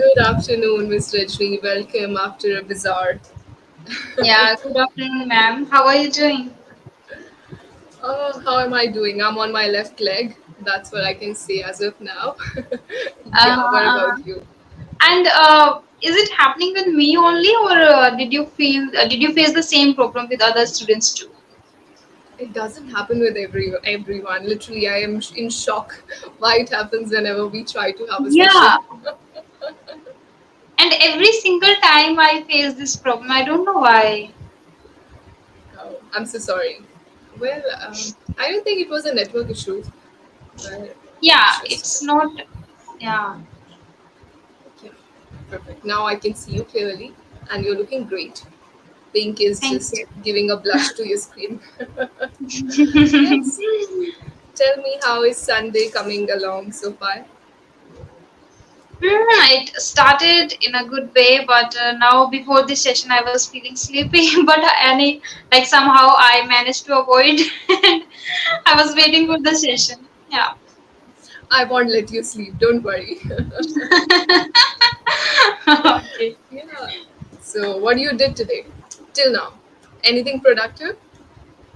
Good afternoon, Miss Rajni. Welcome after a bizarre. Yeah, good afternoon, ma'am. How are you doing? How am I doing? I'm on my left leg. That's what I can say as of now. Yeah, what Uh, about you? and is it happening with me only, or did you face the same problem with other students too? It doesn't happen with everyone. Literally, I am in shock why it happens whenever we try to have a Yeah, session. and every single time I face this problem, I don't know why. Oh, I'm so sorry. Well, I don't think it was a network issue, but Yeah, it's just it's not. Yeah, yeah, perfect. Now I can see you clearly, and you're looking great. Pink is thank just you. giving a blush to your skin. Yes. Tell me, how is Sunday coming along so far? It started in a good way, but now before this session, I was feeling sleepy. But like somehow I managed to avoid, and I was waiting for the session. Yeah. I won't let you sleep, don't worry. Okay. Yeah. So, what you did today till now? Anything productive?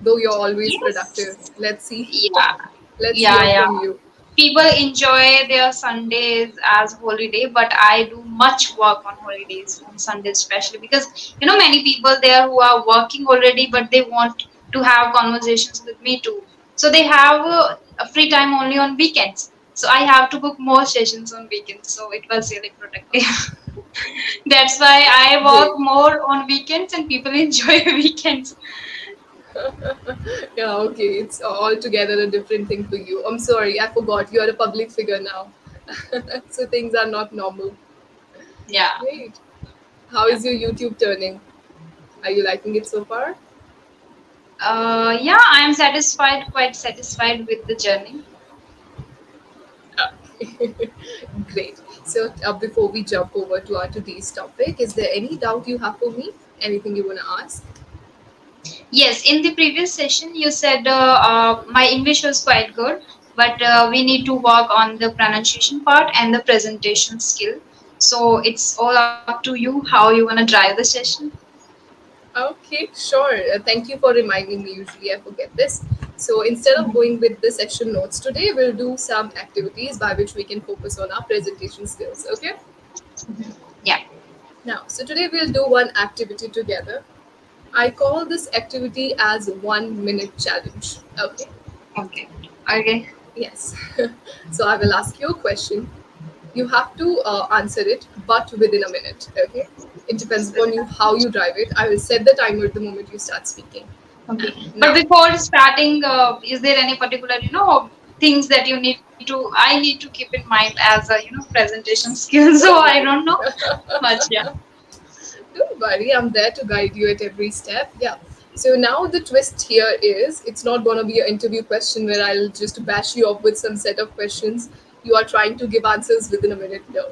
Though you're always productive. Yes. Let's see. Yeah. Let's Yeah. hear Yeah. from you. People enjoy their Sundays as holiday, but I do much work on holidays, on Sundays especially, because many people there who are working already, but they want to have conversations with me too. So they have a free time only on weekends. So I have to book more sessions on weekends. So it was really productive. That's why I work Great. more on weekends and people enjoy weekends. Yeah, okay. It's altogether a different thing for you. I'm sorry, I forgot. You're a public figure now. So, things are not normal. Yeah. Great. How Yeah. is your YouTube turning? Are you liking it so far? Yeah, I'm satisfied, quite satisfied with the journey. Great. So, before we jump over to our today's topic, is there any doubt you have for me? Anything you want to ask? Yes, in the previous session, you said my English was quite good, but we need to work on the pronunciation part and the presentation skill. So it's all up to you how you want to drive the session. Okay, sure. Thank you for reminding me. Usually, I forget this. So, instead of Mhm. going with the session notes today, we'll do some activities by which we can focus on our presentation skills. Okay. Mhm. Yeah. Now, so today we'll do one activity together. I call this activity as 1 minute challenge. Okay. Okay. Okay. Yes. So I will ask you a question. You have to answer it, but within a minute. Okay. It depends upon you how you drive it. I will set the timer the moment you start speaking. Okay. But Now, before starting, is there any particular, things that I need to keep in mind as a, presentation skill? So don't I worry. don't know much. Yeah. Don't worry, I'm there to guide you at every step. Yeah. So now the twist here is it's not going to be an interview question where I'll just bash you up with some set of questions. You are trying to give answers within a minute. No.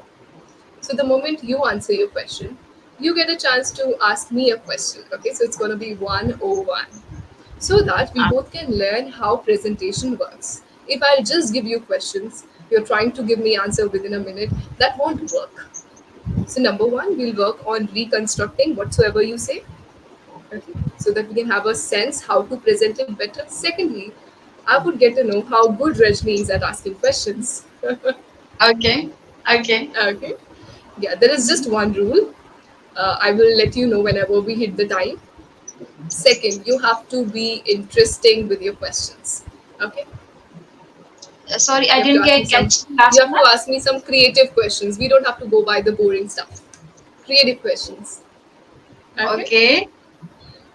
So the moment you answer your question, you get a chance to ask me a question. Okay, so it's going to be 101 so that we both can learn how presentation works. If I'll just give you questions, you're trying to give me answer within a minute, that won't work. So number one, we'll work on reconstructing whatsoever you say, okay, so that we can have a sense how to present it better. Secondly, I would get to know how good Rajni is at asking questions. Okay. Okay. Okay, yeah, there is just one rule. I will let you know whenever we hit the time. Second, you have to be interesting with your questions. Okay, Sorry, I you have to didn't ask me get some. catch the You last have to one. ask me some creative questions. We don't have to go by the boring stuff. Creative questions. Okay, Okay.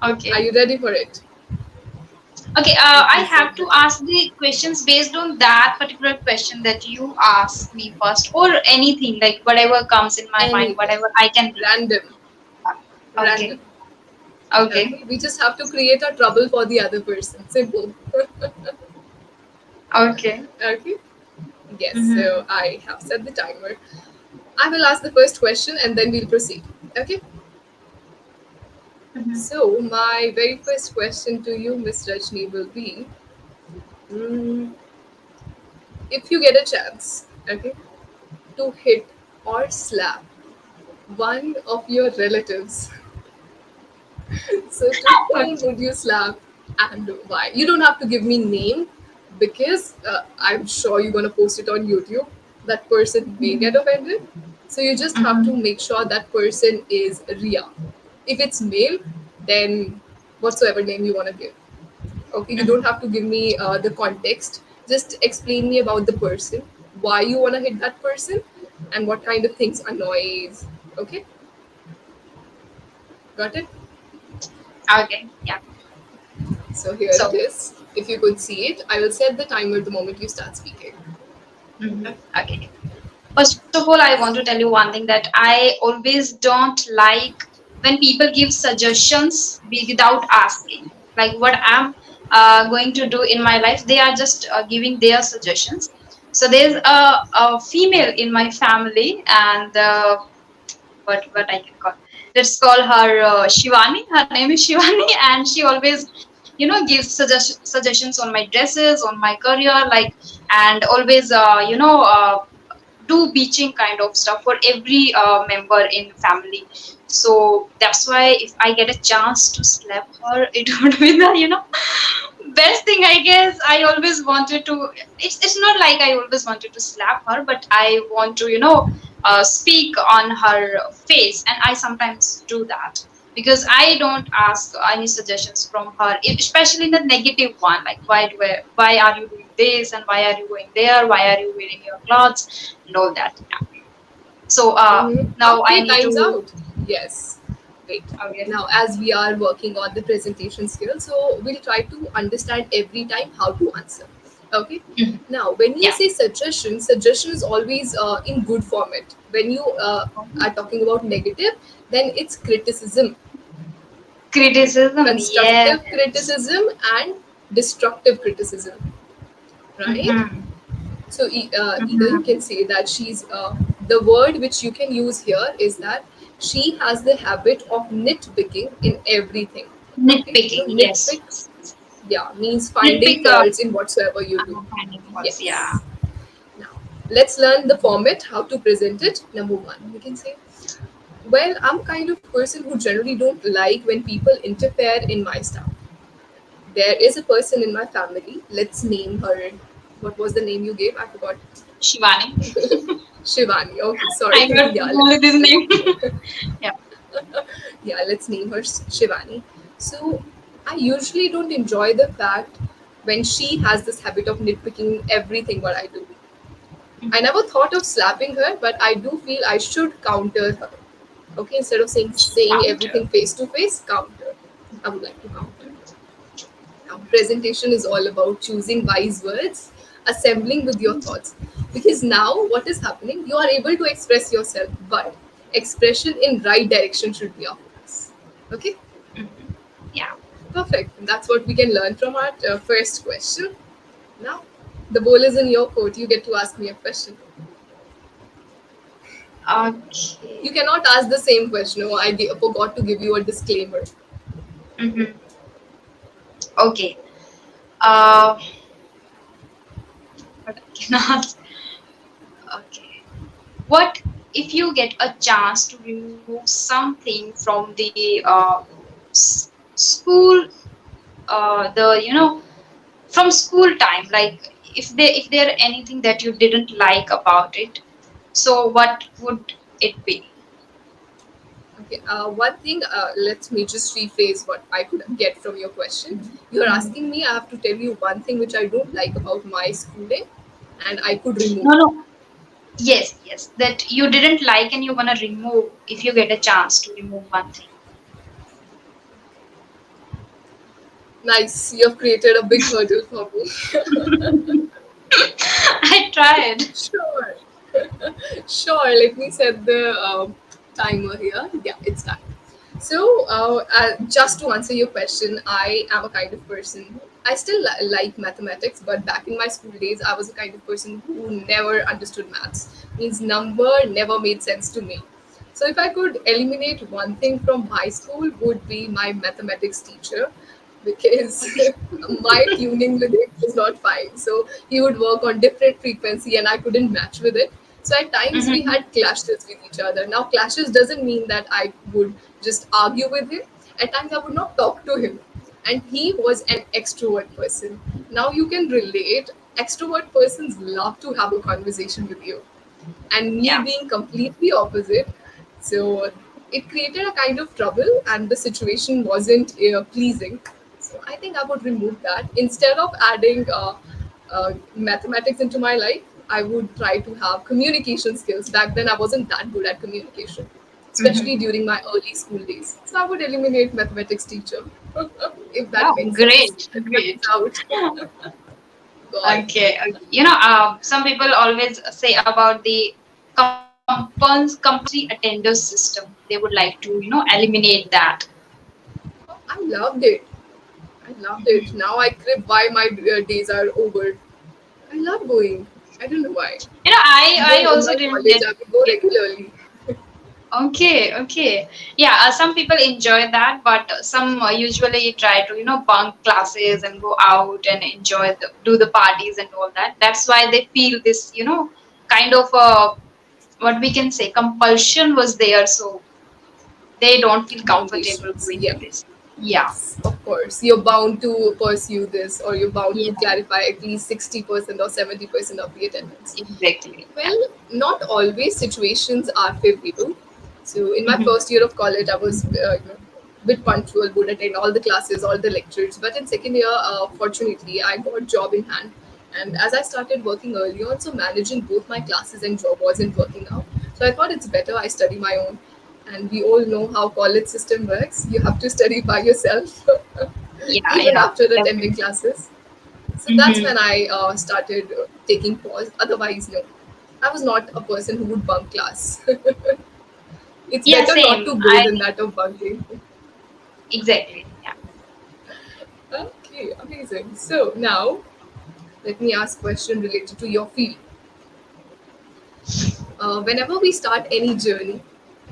are Okay. you ready for it? Okay. Let I me have set to the time. ask the questions based on that particular question that you ask me first, or anything like whatever comes in my mind, Anything. whatever I can think. Random. Okay. Random. Okay. Okay. We just have to create a trouble for the other person. Simple. Okay. Okay. Yes. Mm-hmm. So I have set the timer. I will ask the first question and then we'll proceed. Okay. Mm-hmm. So my very first question to you, Miss Rajni, will be: mm, if you get a chance, okay, to hit or slap one of your relatives. So to whom would you slap and why? You don't have to give me name because I'm sure you're gonna post it on YouTube. That person may get offended. So you just have to Mhm. make sure that person is Ria. If it's male, then whatsoever name you wanna give. Okay, you don't Mhm. have to give me the context. Just explain me about the person, why you wanna hit that person, and what kind of things annoys. Okay, got it? Okay, yeah. So here it So, is. If you could see it, I will set the timer the moment you start speaking. okay. First of all, I want to tell you one thing that I always don't like when people give suggestions without asking. Like what I'm going to do in my life, they are just giving their suggestions. So there's a female in my family, and what I can call. Let's call her Shivani. Her name is Shivani, and she always, gives suggestions on my dresses, on my career, like, and always, do beaching kind of stuff for every member in family. So that's why if I get a chance to slap her, it would be the best thing, I guess. I always wanted to. It's not like I always wanted to slap her, but I want to speak on her face, and I sometimes do that because I don't ask any suggestions from her, especially the negative one, like why are you doing this, and why are you going there, why are you wearing your clothes, and all that. Yeah. So now I Okay, need time's to. out. Yes. Wait. Okay. Now, as we are working on the presentation skills, so we'll try to understand every time how to answer. Okay. Mhm. Now, when you Yeah. say suggestion, suggestion is always in good format. When you are talking about negative, then it's criticism, Criticism, constructive yes. criticism, and destructive criticism, right? Mm-hmm. So either you Mm-hmm. can say that she's the word which you can use here is that she has the habit of nitpicking in everything. Okay, Nitpicking, yes, nitpick, yes, yes. yeah, means finding Nitpick, faults in whatsoever you do. finding faults, yeah. Yes. Now let's learn the format, how to present it. Number one, we can say, well, I'm kind of person who generally don't like when people interfere in my stuff. There is a person in my family. Let's name her. What was the name you gave? I forgot. Shivani. Shivani. Okay, sorry. I got Yeah, only this name. Yeah. yeah. Let's name her Shivani. So I usually don't enjoy the fact when she has this habit of nitpicking everything what I do. I never thought of slapping her, but I do feel I should counter her. Okay, instead of saying Counter. everything face to face, counter. I would like to counter. Now, presentation is all about choosing wise words, assembling with your thoughts. Because now, what is happening? You are able to express yourself, but expression in right direction should be our focus. Okay, Mhm. Yeah. perfect. That's what we can learn from our first question. Now, the ball is in your court. You get to ask me a question. You Okay. cannot ask the same question. Oh, forgot to give you a disclaimer. Mm-hmm. Okay. Uh, what I can ask? Okay. What if you get a chance to remove something from the school, the from school time, like if there anything that you didn't like about it, so what would it be? Okay, one thing, let me just rephrase what I could get from your question. You're asking me, I have to tell you one thing which I don't like about my schooling and I could remove. No, no. Yes, yes, that you didn't like and you want to remove if you get a chance to remove one thing. Nice, you have created a big hurdle for me. I tried. Sure, sure, let me set the timer here. Yeah, it's time. So, just to answer your question, I am a kind of person. I still like mathematics, but back in my school days, I was a kind of person who never understood maths. Means number never made sense to me. So, if I could eliminate one thing from high school, would be my mathematics teacher, because my tuning with it was not fine. So he would work on different frequency, and I couldn't match with it. So at times we Mm-hmm. had clashes with each other. Now clashes doesn't mean that I would just argue with him. At times I would not talk to him. And he was an extrovert person. Now you can relate. Extrovert persons love to have a conversation with you, and me Yeah. being completely opposite. So it created a kind of trouble, and the situation wasn't pleasing. So I think I would remove that. Instead of adding mathematics into my life, I would try to have communication skills. Back then, I wasn't that good at communication, especially Mm-hmm. during my early school days. So I would eliminate mathematics teacher, if that Wow, makes sense. great, That great. cuts out. God. Okay, okay. Some people always say about the compulsory attendance system. They would like to, eliminate that. I loved it. I loved it. Now I crib why my days are over. I love going. I don't know why. I Even in also my didn't college, I would go get. regularly. Okay, okay. Yeah, some people enjoy that, but some usually try to, bunk classes and go out and enjoy do the parties and all that. That's why they feel this, kind of what we can say compulsion was there, so they don't feel comfortable Obligations. going Yeah. with this. Yeah. Yes, of course. You're bound to pursue this, or you're bound to Yeah, clarify at least 60% or 70% of the attendance. exactly. Yeah. Well, not always situations are favorable. So, in my Hmm. first year of college, I was bit punctual, would attend all the classes, all the lectures. But in second year, fortunately, I got job in hand. And as I started working early on, so managing both my classes and job wasn't working out. So I thought it's better I study my own. And we all know how college system works. You have to study by yourself, Yeah, even after attending definitely. classes. So that's Hmm. when I started taking pause. Otherwise, no, I was not a person who would bunk class. It's Yeah, better not same. to go than that of bunking. Exactly. Yeah. Okay, amazing. So now let me ask a question related to your field. Whenever we start any journey,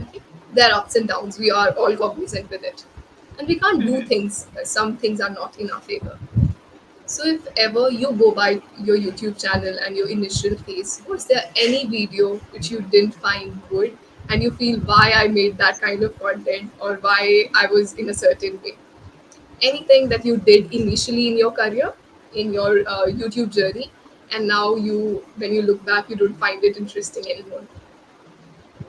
okay, there are ups and downs. We are all cognizant with it, and we can't do Hmm. things. Some things are not in our favor. So, if ever you go by your YouTube channel and your initial phase, was there any video which you didn't find good and you feel why I made that kind of content or why I was in a certain way? Anything that you did initially in your career, in your YouTube journey, and now when you look back, you don't find it interesting anymore?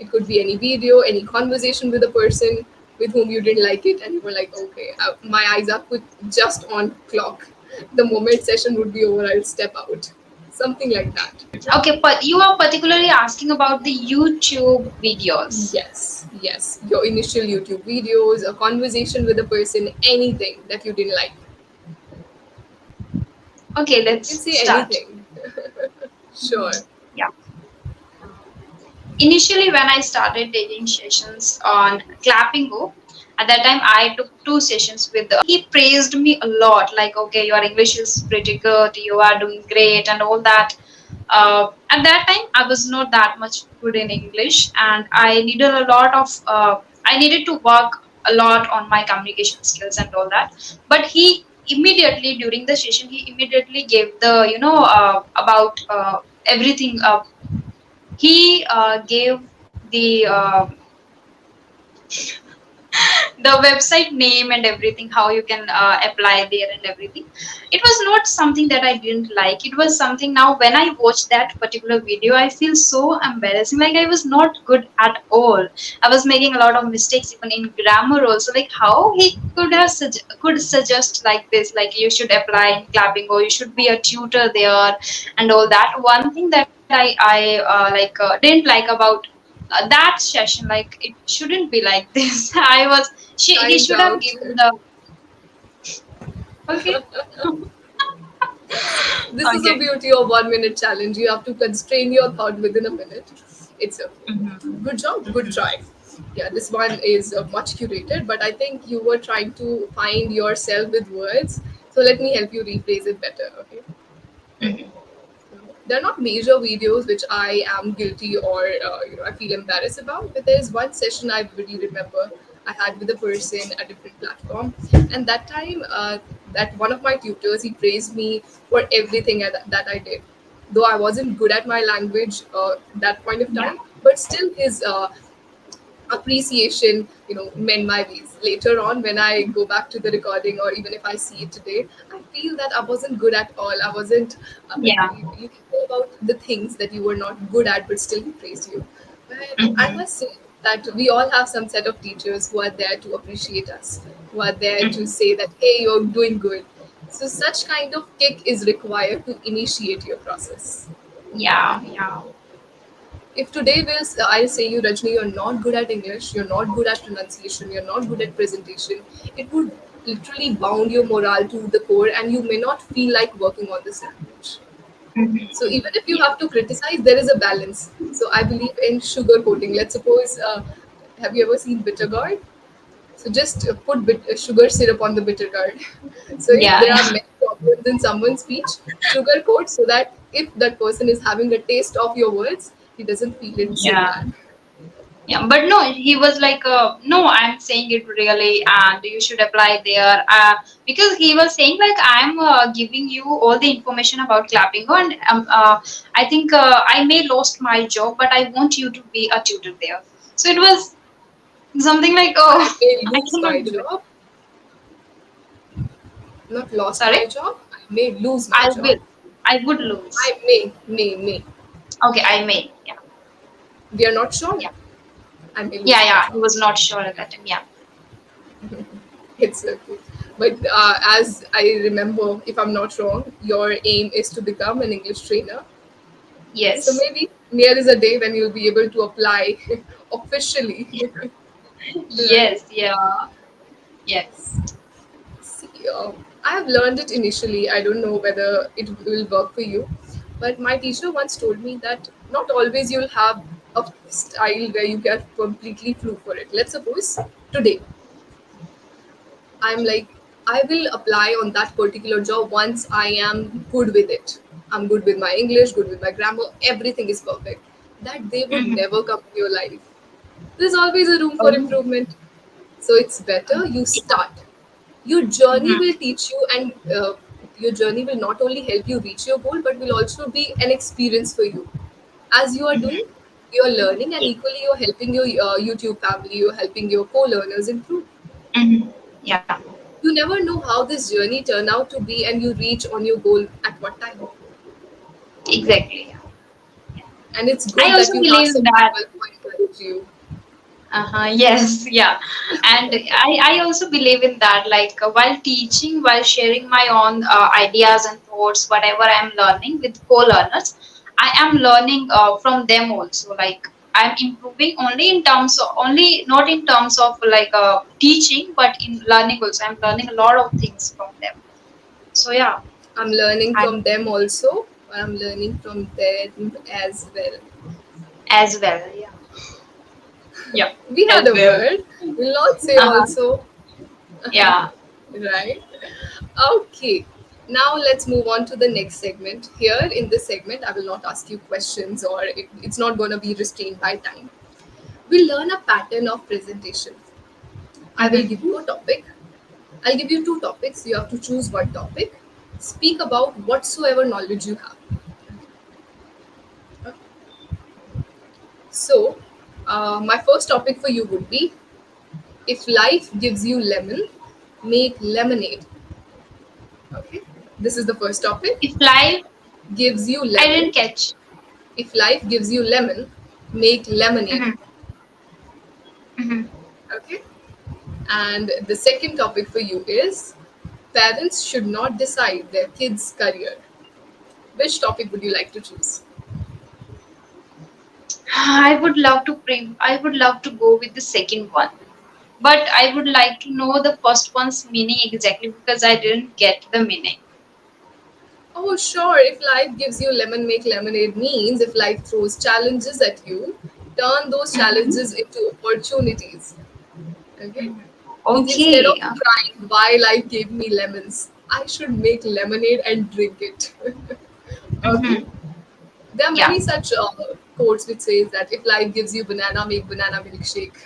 It could be any video, any conversation with a person with whom you didn't like it, and you were like, okay, my eyes are put just on clock. The moment session would be over, I'll step out. Something like that. Okay, but you are particularly asking about the YouTube videos. Yes, yes. Your initial YouTube videos, a conversation with a person, anything that you didn't like. Okay, You can let's say start. anything. Sure. Yeah. Initially, when I started taking sessions on clapingo, at that time I took two sessions with. He praised me a lot, like, okay, your English is pretty good, you are doing great, and all that. At that time, I was not that much good in English, and I needed a lot of. I needed to work a lot on my communication skills and all that. But he immediately during the session, he immediately gave the about everything. He gave the the website name and everything, how you can apply there and everything. It was not something that I didn't like. It was something, now when I watch that particular video, I feel so embarrassing, like I was not good at all. I was making a lot of mistakes even in grammar also, like how he could have could suggest like this, like you should apply in clapping or you should be a tutor there and all that. One thing that I didn't like about that session, like it shouldn't be like this. He Time's should have out. given the. Okay. This is the Okay. beauty of 1 minute challenge. You have to constrain your thought within a minute. It's okay. Hmm. Good job. Good try. Yeah, this one is much curated, but I think you were trying to find yourself with words. So let me help you rephrase it better. Okay. Hmm. They're not major videos which I am guilty or I feel embarrassed about. But there's one session I really remember I had with a person at a different platform, and that time that one of my tutors he praised me for everything that I did. though I wasn't good at my language that point of Yeah. time, but still his appreciation, mend my ways. Later on, when I go back to the recording, or even if I see it today, I feel that I wasn't good at all. I wasn't. Yeah. You can say about the things that you were not good at, but still he praised you. But I Mm-hmm. must say that we all have some set of teachers who are there to appreciate us, who are there to Mm-hmm. say that, hey, you're doing good. So such kind of kick is required to initiate your process. Yeah. Yeah. If today I'll say you, Rajni, you're not good at English, you're not good at pronunciation, you're not good at presentation, it would literally bound your morale to the core, and you may not feel like working on this language. So Mm-hmm. even if you Yeah. have to criticize, there is a balance. So I believe in sugar coating. Let's suppose, have you ever seen bitter gourd? So just put sugar syrup on the bitter gourd. So if Yeah. there are Yeah. many problems in someone's speech, sugar coat, so that if that person is having a taste of your words, he doesn't feel it so Yeah. bad. Yeah, but no, he was like, no, I'm saying it really, and you should apply there. Because he was saying like, I'm giving you all the information about clapping, and I think I may lost my job, but I want you to be a tutor there. So it was something like, I oh, may I lose my cannot do it. job, not lost my Sorry, job. I may lose my I job. will, I would lose. I may. Okay, I may. Yeah, We are not sure. yeah, I may yeah, lose my yeah. He job. was not sure at that time. Yeah. It's okay. But as I remember, if I'm not wrong, your aim is to become an English trainer. So Yes. maybe there is a day when you'll be able to apply officially, right? Yes. Yeah. Yes. See, I have learned it initially. I don't know whether it will work for you, but my teacher once told me that not always you'll have a style where you get completely flew for it. Let's suppose today I'm like, I will apply on that particular job once I am good with it. I'm good with my English, good with my grammar, everything is perfect. That day would Mm-hmm. never come in your life. There's always a room for Oh. improvement. So it's better you start. Your journey Mhm, will teach you, and your journey will not only help you reach your goal, but will also be an experience for you. As you are doing, mhm. you're learning, and Yeah. equally, you're helping your YouTube family, you're helping your co learners improve. Mhm. Yeah, You never know how this journey turn out to be, and you reach on your goal at what time. exactly. Yeah. And it's I good that also you have believe in some that. people who encourage you. Yes, yeah. And I also believe in that. Like while teaching, while sharing my own ideas and thoughts, whatever I'm learning with co-learners, I am learning from them also. Like I'm improving only in terms of, only not in terms of like teaching, but in learning also. I'm learning a lot of things from them. So yeah, I'm learning I'm from them also. I'm learning from them as well. as well. Yeah, yeah, We had as a well. word. We'll not say Uh-huh. also, Yeah. right? Okay. Now let's move on to the next segment. Here in this segment, I will not ask you questions, or it's not going to be restrained by time. We'll learn a pattern of presentation. I will give Mm-hmm. you a topic. I'll give you two topics. You have to choose one topic. Speak about whatsoever knowledge you have. So, my first topic for you would be, if life gives you lemon, make lemonade. Okay, this is the first topic. If life, Gives you I lemon. didn't catch. If life gives you lemon, make lemonade. Mm-hmm. Mm-hmm. Okay, and the second topic for you is, parents should not decide their kids' career. Which topic would you like to choose? I would love to go with the second one. But I would like to know the first one's meaning exactly because I didn't get the meaning. Oh, sure. If life gives you lemon, make lemonade means if life throws challenges at you, turn those Mm-hmm. challenges into opportunities. Okay? Means instead Okay. of crying why life gave me lemons, I should make lemonade and drink it. Okay? Mm-hmm. There are Yeah. many such quotes which says that if life gives you banana, make banana milkshake.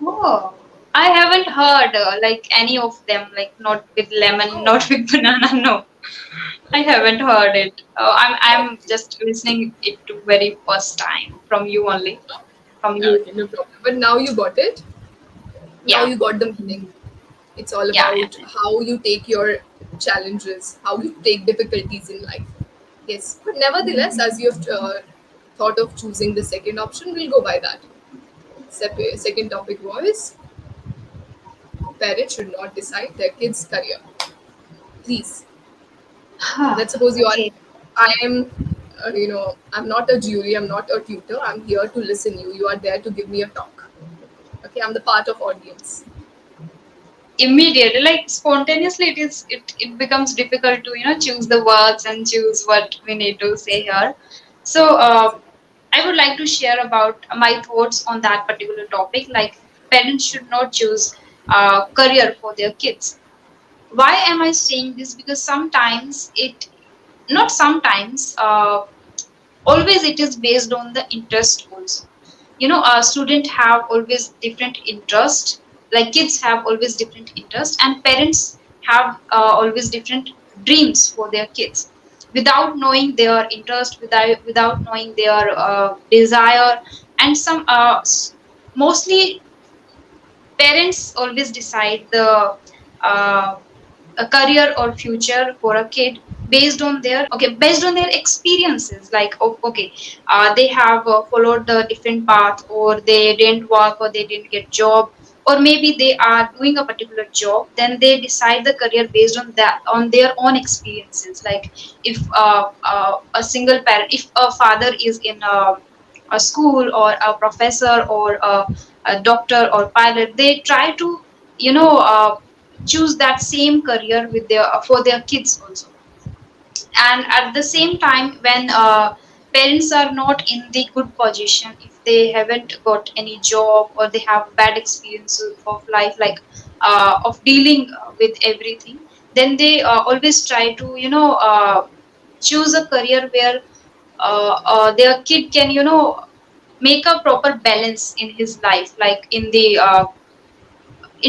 Oh. I haven't heard like any of them, like not with lemon, Oh, not with banana, no. I haven't heard it. I'm just listening it to very first time from you only. From you. Okay, no problem. But now you got it. Now Yeah. you got the meaning. It's all Yeah. about how you take your challenges, how you take difficulties in life. Yes, but nevertheless, as you've thought of choosing the second option, we'll go by that. Second topic was parents should not decide their kids' career. Please, Yeah. let's suppose you are. Okay. I am, I'm not a jury. I'm not a tutor. I'm here to listen you. You are there to give me a talk. Okay, I'm the part of audience. Immediately, like spontaneously, it becomes difficult to choose the words and choose what we need to say here. So I would like to share about my thoughts on that particular topic, like parents should not choose career for their kids. Why am I saying this? Because sometimes it not sometimes always it is based on the interest also. A student have always different interest, like kids have always different interest, and parents have always different dreams for their kids. Without knowing their interest, without knowing their desire, and mostly parents always decide the uh, a career or future for a kid based on their experiences, like okay, they have followed the different path, or they didn't work, or they didn't get job, or maybe they are doing a particular job, then they decide the career based on that, on their own experiences. Like if a single parent, if a father is in a school, or a professor, or a doctor or pilot, they try to choose that same career with their for their kids also. And at the same time, when parents are not in the good position, if they haven't got any job, or they have bad experience of life, like of dealing with everything, then they always try to choose a career where their kid can make a proper balance in his life, like in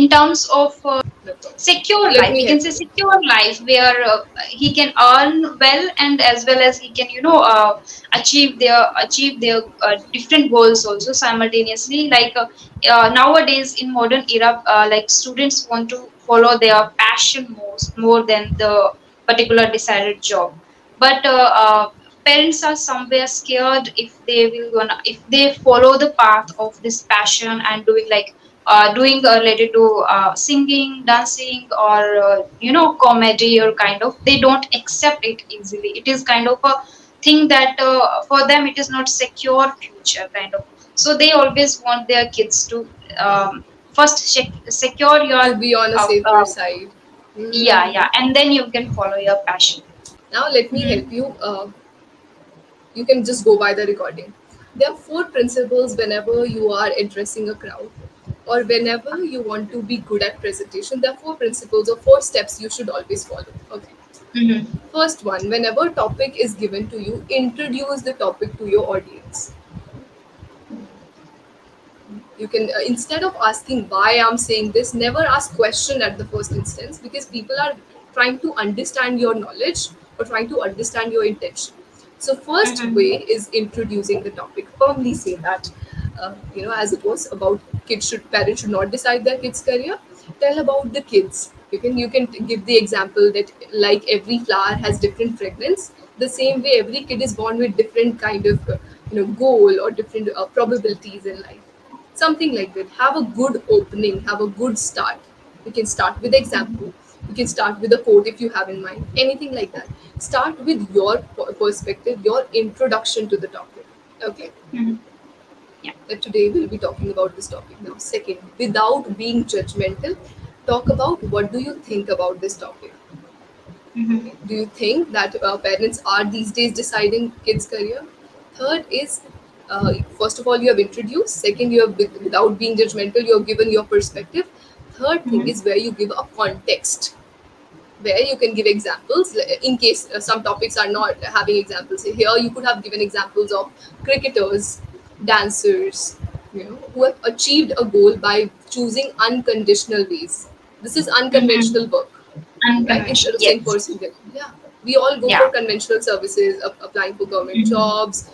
terms of No problem. secure Let life, we me can help say you. secure life, where he can earn well, and as well as he can achieve their different goals also simultaneously. Like nowadays in modern era, like students want to follow their passion more than the particular decided job. But parents are somewhere scared if they will gonna if they follow the path of this passion, and doing related to singing, dancing, or comedy, or kind of, they don't accept it easily. It is kind of a thing that for them it is not secure future kind of. So they always want their kids to first secure your To be on a safer side. yeah, Hmm. yeah, and then you can follow your passion. Now let me Hmm. help you. You can just go by the recording. There are four principles whenever you are addressing a crowd, or whenever you want to be good at presentation. There are four principles or four steps you should always follow. Okay. Hmm. First one, whenever topic is given to you, introduce the topic to your audience. You can instead of asking why I'm saying this, never ask question at the first instance, because people are trying to understand your knowledge or trying to understand your intention. So first way Hmm. is introducing the topic. Firmly say that, as it was about kids should parents should not decide their kids career. Tell about the kids. You can give the example that, like, every flower has different fragrance, the same way every kid is born with different kind of goal or different probabilities in life. Something like that. Have a good opening, have a good start. You can start with example, you can start with a quote if you have in mind, anything like that. Start with your perspective, your introduction to the topic. Okay. Hmm. Yeah. Today we'll be talking about this topic. Now, second, without being judgmental, talk about what do you think about this topic. Hmm. Okay. Do you think that parents are these days deciding kids' career? Third is, first of all, you have introduced. Second, you have, without being judgmental, you have given your perspective. Third thing Hmm. is where you give a context, where you can give examples in case some topics are not having examples. Here, you could have given examples of cricketers, dancers, who have achieved a goal by choosing unconditional ways. This is Hmm. unconventional work, right? Instead Unconventional, of saying yes. pursuing it. Yeah. We all go for Yeah. conventional services, applying for government Mm-hmm. jobs,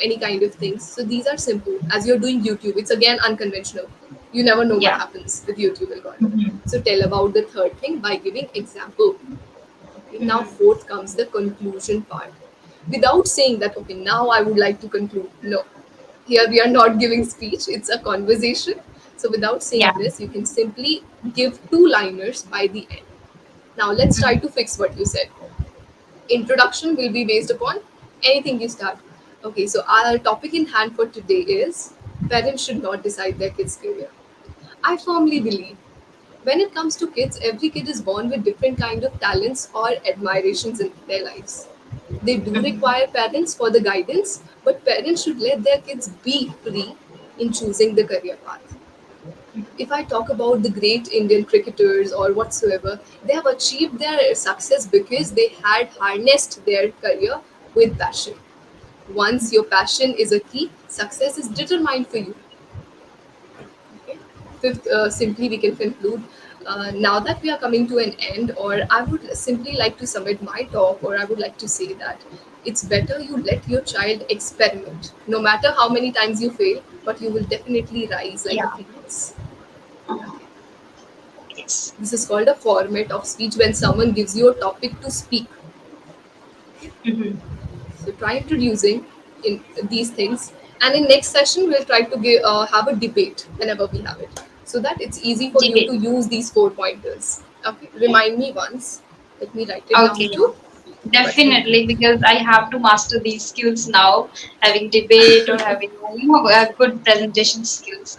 any kind of things. So these are simple. As you're doing YouTube, it's again unconventional. You never know what Yeah. happens with YouTube algorithm. Mm-hmm. So tell about the third thing by giving example. Okay, now Mm-hmm. fourth comes the conclusion part. Without saying that, okay, now I would like to conclude. No, here we are not giving speech, it's a conversation. So without Yeah. saying this, you can simply give two liners by the end. Now let's try Mm-hmm. to fix what you said. Introduction will be based upon anything you start. Okay, so our topic in hand for today is parents should not decide their kids' career. I firmly believe when it comes to kids, every kid is born with different kind of talents or admirations in their lives. They do Mm-hmm. require parents for the guidance, but parents should let their kids be free in choosing the career path. If I talk about the great Indian cricketers or whatsoever, they have achieved their success because they had harnessed their career with passion. Once your passion is a key, success is determined for you. Okay. Fifth, simply we can conclude. Now that we are coming to an end, or I would simply like to submit my talk, or I would like to say that it's better you let your child experiment. No matter how many times you fail, but you will definitely rise like a Yeah. phoenix. Uh-huh. Yes. This is called a format of speech when someone gives you a topic to speak. Mm-hmm. So try introducing in these things, and in next session we'll try to have a debate whenever we have it, so that it's easy for you to Debate. use these four pointers. Okay, remind me once. Let me write it down Okay. too. But Definitely, because I have to master these skills now, having debate or having good presentation skills.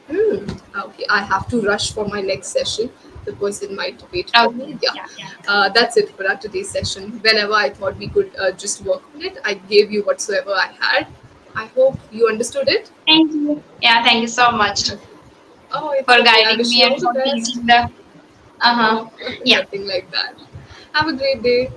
So okay, I have to rush for my next session. The person might wait yeah. for Okay. me. Yeah, Yeah. Yeah. that's it for our today's session. Whenever I thought we could just work on it, I gave you whatsoever I had. I hope you understood it. Thank you. Yeah. Thank you so much Oh, it's for okay. I guiding wish me you and all the for best. teaching the. Uh huh. Oh, Yeah. nothing like that. Have a great day.